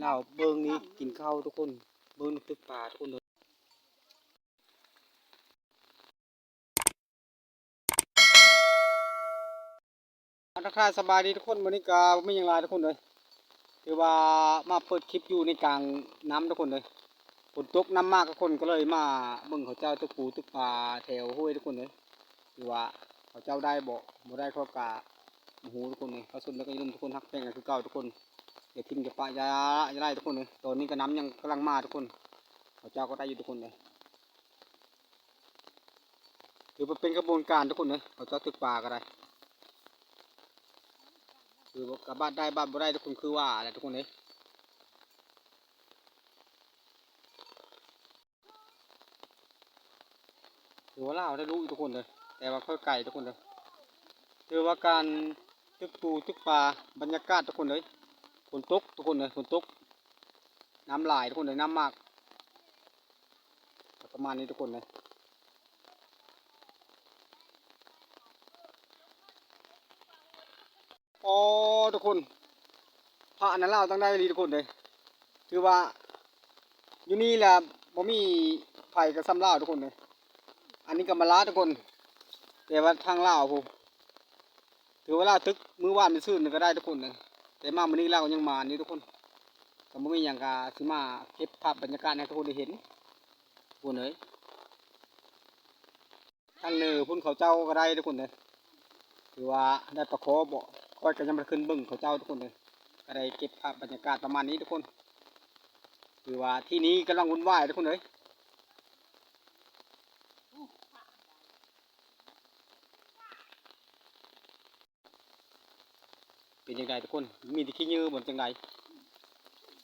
เราเบิ้งนี้กินข้าวทุกคนเบิ้งตึกป่าทุกคนเลยทักทายสบายดีทุกคนวันนี้ก็ไม่ยังไรทุกคนเลยคือว่ามาเปิดคลิปอยู่ในกลางน้ำทุกคนเลยฝนตกน้ำมากทุกคนก็เลยมาเบิ้งเขาเจ้าตึกปูตึกป่าแถวห้วยทุกคนเลยคือว่าเขาเจ้าได้บ่ได้เขากะหูทุกคนเลยเขาสุดแล้วก็ยืมทุกคนฮักแป้งกันคือเก่าทุกคนเดี๋ยวทิ้งกับปะยาไล่ทุกคนเลยตอนนี้ก็น้ำยังกำลังมาทุกคนเขาเจ้าก็ได้อยู่ทุกคนเลยคือเป็นกระบวนการทุกคนเลยเขาเจ้าตึกป่าก็ได้คือกับบ้านได้บ้านบ่ได้ทุกคนคือว่าอะไรทุกคนเลยถือว่าเล่าได้รู้ทุกคนเลยแต่ว่าค่อยไก่ทุกคนเลยถือว่าการตึกปูตึกปลาบรรยากาศทุกคนเลยฝนตกทุกคนเลยฝนตกน้ำไหลทุกคนเลยน้ำมากประมาณนี้ทุกคนเลยอ๋อทุกคนพระนั้นเล่าต้องได้ดีทุกคนเลยคือว่าอยู่นี่แหละผมมีไผ่กับซ้ำเล่าทุกคนเลยอันนี้ก็มาล้าทุกคนแต่ว่าทางเล่าผมถือว่าเล่าตึกมือว่านไปซื้อก็ได้ทุกคนเลยแต่มาวันนี้เล่ายังมานี่ทุกคนก็ไม่มีอย่างกาสิมาเก็บภาพบรรยากาศให้ทุกคนได้เห็นทุกคนเลยทางเนื้อพุ่นเขาเจ้าก็ได้ทุกคนเลยถือว่าได้ประคอบ่ค่อยก็ยังมาขึ้นบึ้งเขาเจ้าทุกคนเลยก็ได้เก็บภาพบรรยากาศประมาณนี้ทุกคนถือว่าที่นี้กำลังวุ่นวายทุกคนเลยเป็นยังไงทุกคนมีที่ขี้ยือบนจังได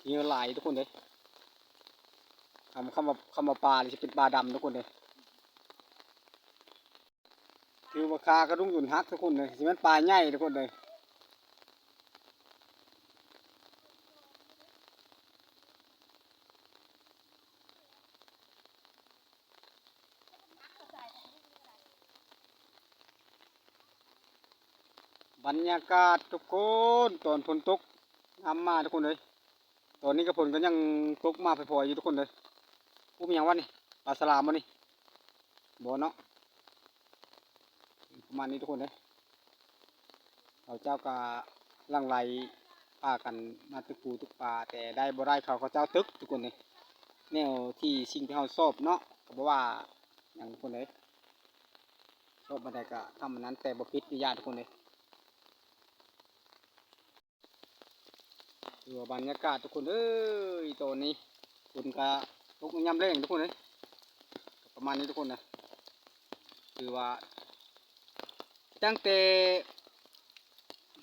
ขี้ยือหลายทุกคนเลยคำว่าปลาจะเป็นปลาดำทุกคนเลยคือว่าคากระดุงหยุ่นฮักทุกคนเลยสิมันปลาใหญ่ทุกคนเลยบรรยากาศทุกคนตอนฝนตกน้ำมาทุกคนเลยตอนนี้กระฝนก็ยังตกมาพอยๆอยู่ทุกคนเลยพูดมีอย่างว่านี่ปลาสลามวะนี่บ่เนาะประมาณนี้ทุกคนเลยเราเจ้าก็ลังไหลพากันมาตึกปูตึกปลาแต่ได้บ่ได้เขาเจ้าตึกทุกคนเลยแนวที่สิ่งที่เขาชอบเนาะก็บอกว่าอย่างทุกคนเลยชอบมาได้ก็ทำมันนั้นแต่บ่ปิดญาติทุกคนเลยดูบรรยากาศทุกคนเอ้ยตอนนี้คุณก็ทุกยำเร่งทุกคนเลยประมาณนี้ทุกคนนะคือว่าตั้งแต่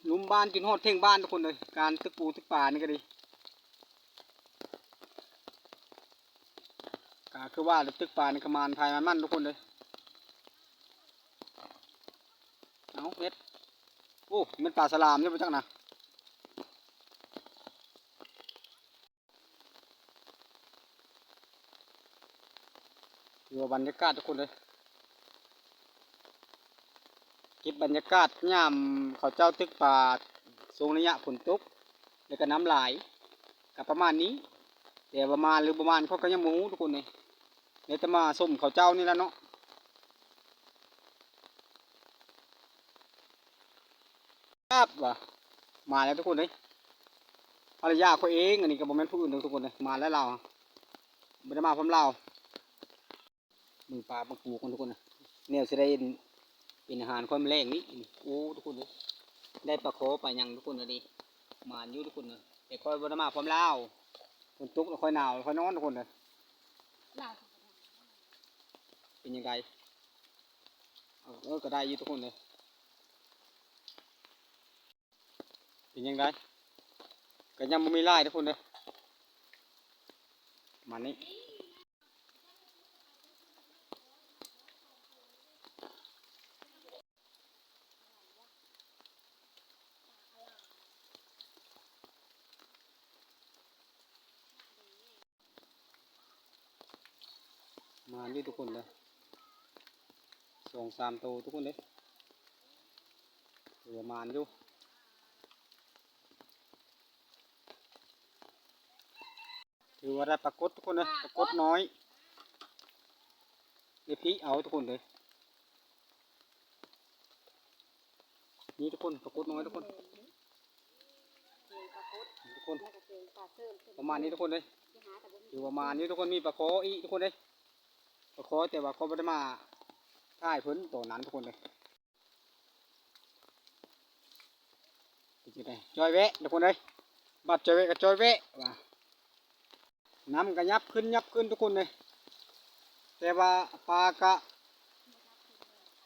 ลุมบ้านจนฮอดเท่งบ้านทุกคนเลยการตึกปูตึกป่านี่ก็ดีก็คือว่าตึกป่าในกระมานภายมันมั่นทุกคนเลยเอาเม็ดโอ้เม็ดปลาสลามใช่ไหมจังนะดูบรรยากาศทุกคนเลยเก็บบรรยากาศย่ำเขาเจ้าตึกป่าทรงระยะฝนตกแล้วก็น้ำไหลกับประมาณนี้แต่ประมาณหรือประมาณเขาก็ยังมูทุกคนเลยเดี๋ยวจะมาส้มเขาเจ้านี่แล้วเนาะครับว่ะมาแล้วทุกคนเลยภรรยาเขาเองอันนี้ก็บอกแม่นผู้อื่นทุกคนเลยมาแล้วเราไม่ได้มาพร้อมเรามือปลาบางปูคนทุกคนนะเนี่ยจะได้เป็นอาหารความแรงนี้โอ้ทุกคนเลยได้ปลาโคไปยังทุกคนเลยดีมาอยู่ทุกคนเลยแต่ค่อยบ่ได้มาพร้อมเราฝนตกแล้วค่อยหนาวค่อยนอนทุกคนเลยเป็นยังไงก็ได้อยู่ทุกคนเลยเป็นยังไงก็ยังไม่มีไล่ทุกคนเลยมานี่มานี่ทุกคนเลย2-3ตัวทุกคนเลยประมาณอยู่ ถือว่าได้ปรากฏทุกคนเลยปรากฏน้อยเดี๋ยวพี่เอาทุกคนเลยนี่ทุกคนปรากฏน้อยทุกคนทุกคนประมาณนี้ทุกคนเลยถือประมาณนี้ทุกคนมีปลาโคอีทุกคนเลยปลาโคแต่ว่าเขาไม่ได้มาถ่ายพื้นตัวนั้นทุกคนเลยจอยแวะทุกคนเลยบัดจอยแวะกับจอยแวะว่าน้ำก็ยับขึ้นทุกคนเลยแต่ว่าปลากะ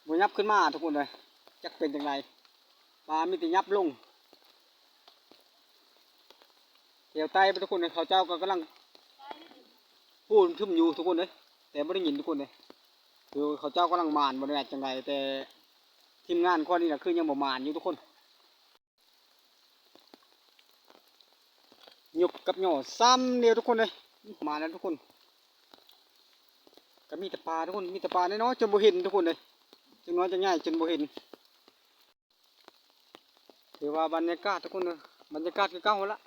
บยับขึ้นมาทุกคนเลยจักเป็นยังไงปลามีแต่ยับลงเดี๋ยวไตไปทุกคนเลยเขาเจ้าก็กำลังพูดทึมอยู่ทุกคนเลยแต่ไม่ได้ยินทุกคนเลยคือเขาเจ้ากำลังมานบริเวณจังไรแต่ทีมงานข้อนี้นะคือยังบ่มานอยู่ทุกคนหยกกับหย่อซ้ำเดียวทุกคนเลยมาแล้วทุกคนก็มีแต่ปลาทุกคนมีแต่ปลาน้อยๆจนบ่เห็นทุกคนเลยจนน้อยจะง่ายจนบ่เห็นถือว่าบรรยากาศทุกคนเลยบรรยากาศคือเก่าละ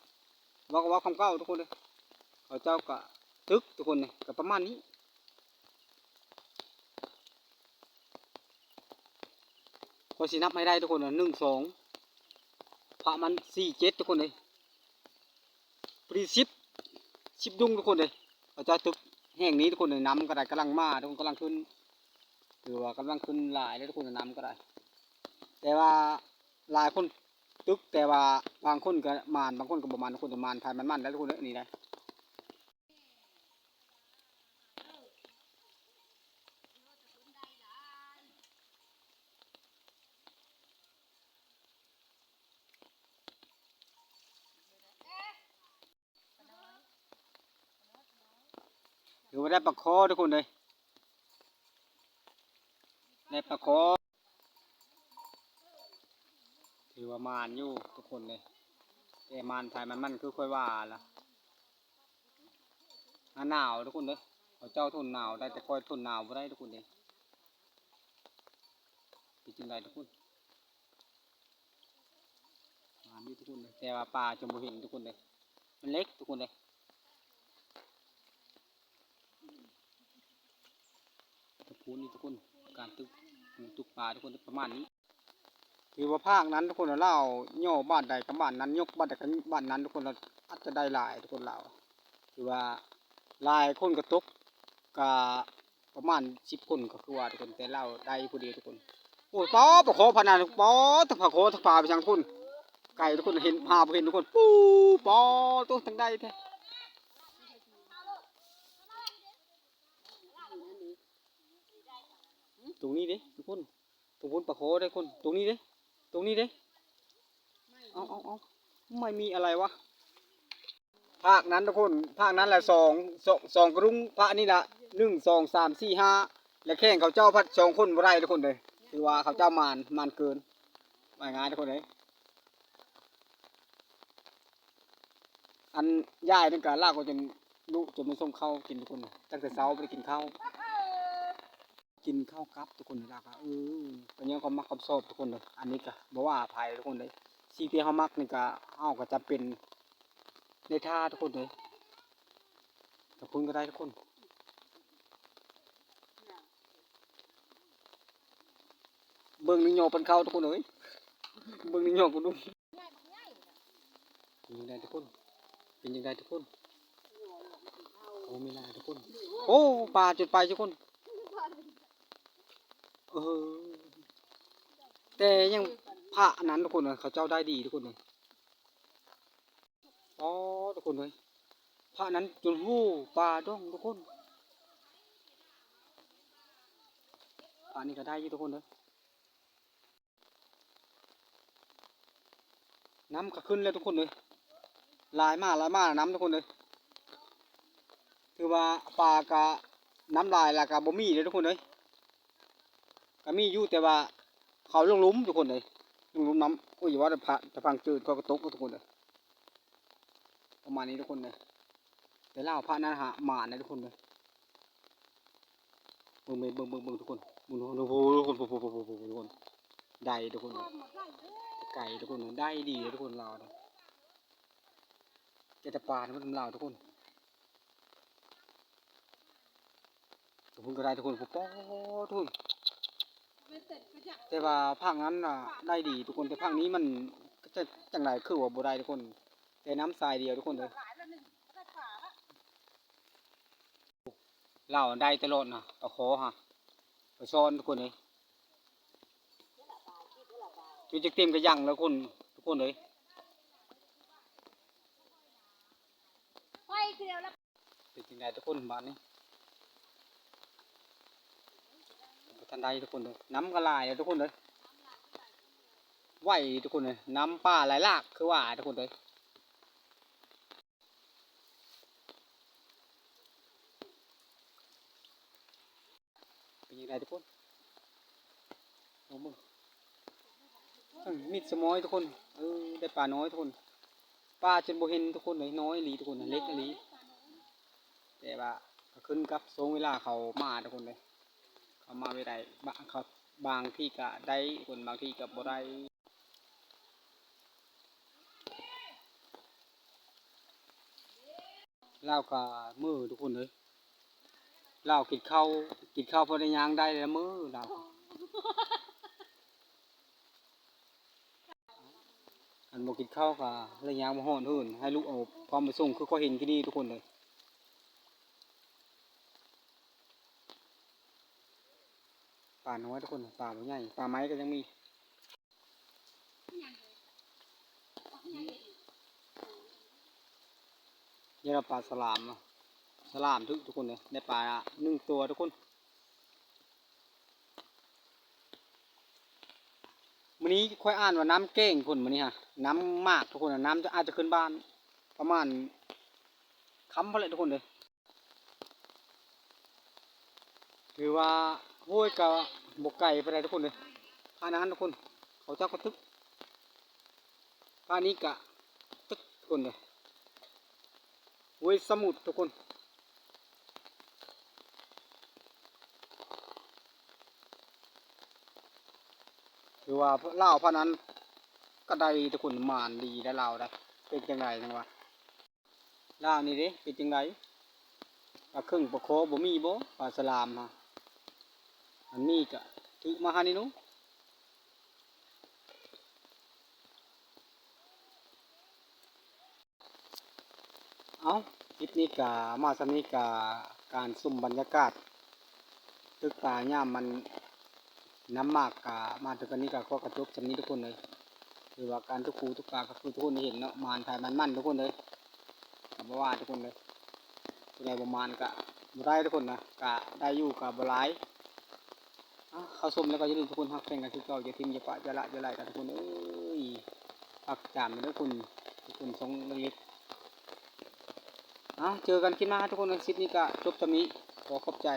ว่าคำเก่าทุกคนเลยเขาเจ้าก็ตึกทุกคนเลยก็ประมาณนี้พอสินับไม่ได้ทุกคนเลย1 2พระมัน4 7ทุกคนเลยปรี10ดุงทุกคนเลยเขาเจ้าตึกแห่งนี้ทุกคนเลยน้ำก็ได้กำลังมาทุกคนกำลังขึ้นหรือว่ากำลังขึ้นหลายเลยทุกคนน้ำก็ได้แต่ว่าหลายคนตึกแต่ว่าบางคนก็มานบางคนก็ประมาณทุกคนประมาณภายมันแล้วทุกคนเลยนี่นะหรือว่าได้ปลาคอทุกคนเลยได้ปลาคอถือว่ามานอยู่ทุกคนเลยแต่มานภายมันคือค่อยว่าละหนาวทุกคนเลยเขาเจ้าทนหนาวได้แต่ค่อยทนหนาวไม่ได้ทุกคนเลยเป็นจังไรทุกคนมานี่ทุกคนเลยแต่ว่าปลาจมบ่เห็นทุกคนเลยมันเล็กทุกคนเลยตะพูนนี่ทุกคนการตุกปลาทุกคนประมาณนี้คือว่าภาคนั้นทุกคนเราเล่าย่อบ้านใดกับบ้านนั้นยกบ้านใดกับบ้านนั้นทุกคนเราอาจจะได้หลายทุกคนเราคือว่าหลายคนก็ตกกับประมาณ10 คนก็คือว่าทุกคนแต่เราได้ผู้เดียวทุกคนโอ้ยป๊อปะโคพนันป๊อตะผะโคตะปลาไปยังคุณไก่ทุกคนเห็นพาไปเห็นทุกคนปูปอตัวทั้งได้แท้ตรงนี้ดิทุกคนตรงบนปะโคได้คนตรงนี้ดิตรงนี้ดิเอาไม่มีอะไรวะภาคนั้นทุกคนภาคนั้นแหละสองกรุงพระนี่ละ1 2 3 4 5และแข่งเขาเจ้าพัด2 คนบ่ได้ทุกคนเลยคือว่าเขาเจ้ามานเกินไม่ง่ายทุกคนเลยอันย่ายนั่นก็ลากก็จนลุจนมันส่งข้าวกินทุกคนตั้งแต่เช้าไปกินข้าวกับทุกคนลากก็เป็นยังเขามักคำชอบทุกคนเลยอันนี้ก็บอกว่าภัยทุกคนเลยสิ่งที่เขามักนี่ก็เขาก็จะเป็นในท่าทุกคนเลยกับคุณก็ได้ทุกคนเบิ่งนิยมเป็นเข้าทุกคนเลยเบิ่งนิยมกันดูเป็นยังไงทุกคนเป็นยังไงทุกคนโอ้ไม่น่าทุกคนโอ้ปลาจุดไปทุกคนเออแต่ยังพระนั้นทุกคนเลยเขาเจ้าได้ดีทุกคนเลยอ๋อทุกคนเลยพระนั้นจนหู้ปลาด้องทุกคนปลานี่ก็ได้ยี่ทุกคนเลยน้ำก็ขึ้นเลยทุกคนเลยลายมาน้ำทุกคนเลยคือว่าปลากะน้ำลายละกะบ่มีเลยทุกคนเลยก็มีอยู่แต่ว่าเขาลงลุ่มทุกคนเลยลงลุ่มน้ำโอ้ยว่าจะพังจืดก็กระตุกทุกคนเลยประมาณนี้ทุกคนเลยแต่เล่าพระนั้นหาหมานะทุกคนเลยเบิ่งทุกคนเบิ่งทุกคนทุกคนได้ทุกคนไก่ทุกคนได้ดีทุกคนเราเกตปลามันทำลาวทุกคน ทุกคนก็ได้ทุกคนป๊อทุกคนแต่ว่าภาคนั้นน่ะได้ดีทุกคนแต่ภาคนี้มันก็จะจังไรคือว่าบ่ได้ทุกคนแต่น้ำทรายเดียวทุกคนเลยเราได้ตลอดนะตะขอฮะไปซ้อนทุกคนเลยจนจะเต็มกระยังแล้วคนทุกคนเลยเป็นจังไรทุกคนบ้านนี้ทันใดทุกคนเลยน้ำก็ลายเลยทุกคนเลยไหวทุกคนเลยน้ำป่าไหลหลากคือว่าทุกคนเลยเป็นยังไงทุกคนลองมึงมีดสมอยทุกคนได้ปลาน้อยทุกคนปลาจนโบเห็นทุกคนเลยน้อยลีทุกคนเล็กลีแต่ว่าขึ้นกับทรงเวลาเขามาทุกคนเลยเขามาไม่ได้บางเขาบางที่ก็ได้คนบางที่ก็บ่ได้เล่าก็มือทุกคนเลยเล่ากินข้าวพอได้ยางได้แล้วมือเล่าอันบอกกินข้าวก็เลยยางมาห่อนหื่นให้ลูกเอาความมาส่งคือก็เห็นที่นี่ทุกคนเลยป่าน้อยทุกคนป่าใหญ่ป่าไม้ก็ยังมีนี่เราปลาสลามสลามทุกคนเลยได้ปลา1 ตัวทุกคนวันนี้ค่อยอ่านว่าน้ำเก้งคนวันนี้ฮะน้ำมากทุกคนน้ำจะอาจจะขึ้นบ้านประมาณค้ำพอเลยทุกคนเลยหรือว่าห้วยกับบกไก่ไปเลยทุกคนเลยพานั้นทุกคนเขาเจ้าก็ทึกพานี้กะทึกทุกคนเลยห้วยสมุทรทุกคนหรือว่าเล่าพานั้นก็ได้ทุกคนมานดีได้เล่าได้เป็นจังไรจังวะเล่านี่เด้เป็นจังไรปลาครึ่งปลาโคบ่มีบ่ปลาสลามฮะอันนี้กะทึกมาหานี่นู้เอาคลิปนี้กะมาสำนี้กะการสุ่มบรรยากาศตึกป่าย่ามมันน้ำมากกะมาถึงกันนี้กะก็กระจบสำนี้ทุกคนเลยคือว่าการทุกคูทุกปลาก็คือทุกคนเห็นเนาะมานถ่ายมันทุกคนเลยกับว่าทุกคนเลยผู้ใดประมาณกะบ่ได้ทุกคนนะกะได้อยู่กะบ่หลายเข้าชมแล้วก็อย่าลืมทุกคนฮักแฟนกันทุกเก่าอย่าทิ้งอย่าปะอย่าละอย่าไล่กันทุกคนเอ้ยพักจานไปด้วยคุณทุกคนทรงเล็กๆเจอกันคลิปหน้าทุกคนในคลิปนี้ก็จบตรงนี้ขอขอบใจ